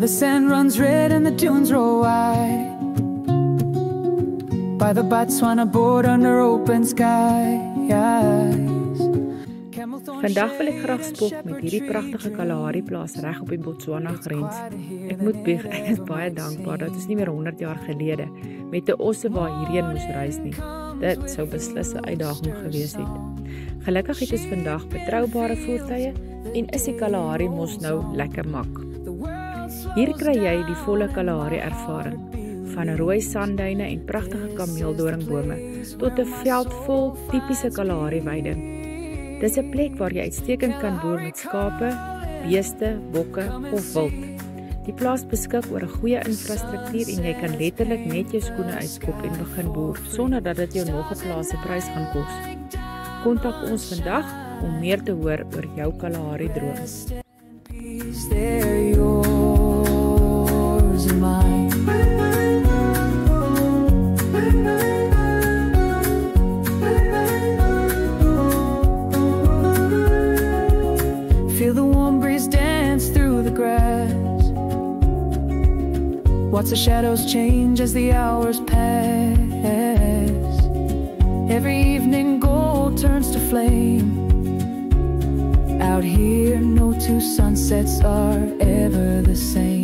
the sand runs red and the dunes roll wide. By the Botswana board under open skies. Vandag wil ek graag spot met hierdie pragtige Kalahari plaas reg op die Botswana grens. Ek moet bieg, ek is baie dankbaar dat ons nie meer 100 jaar gelede met 'n Ossewa hierheen moes reis nie. Dit sou beslis 'n uitdaging gewees het. Gelukkig het ons vandag betroubare voertuie en is die Kalahari mos nou lekker mak. Hier kry jy die volle Kalahari ervaring, van rooi sandduine en pragtige kameeldoringbome tot 'n veld vol tipiese Kalahari weiding. Dis 'n plek waar jy uitstekend kan boer met skape, beeste, bokke of wild. Die plaas beskik oor 'n goeie infrastruktuur en jy kan letterlik net jou skoene uitskop en begin boer sonder dat dit jou nog 'n plaas se prys gaan kos. Kontak ons vandag om meer te hoor oor jou Kalahari droom. Feel the warm breeze dance through the grass. Watch the shadows change as the hours pass. Every evening gold turns to flame. Out here no two sunsets are ever the same.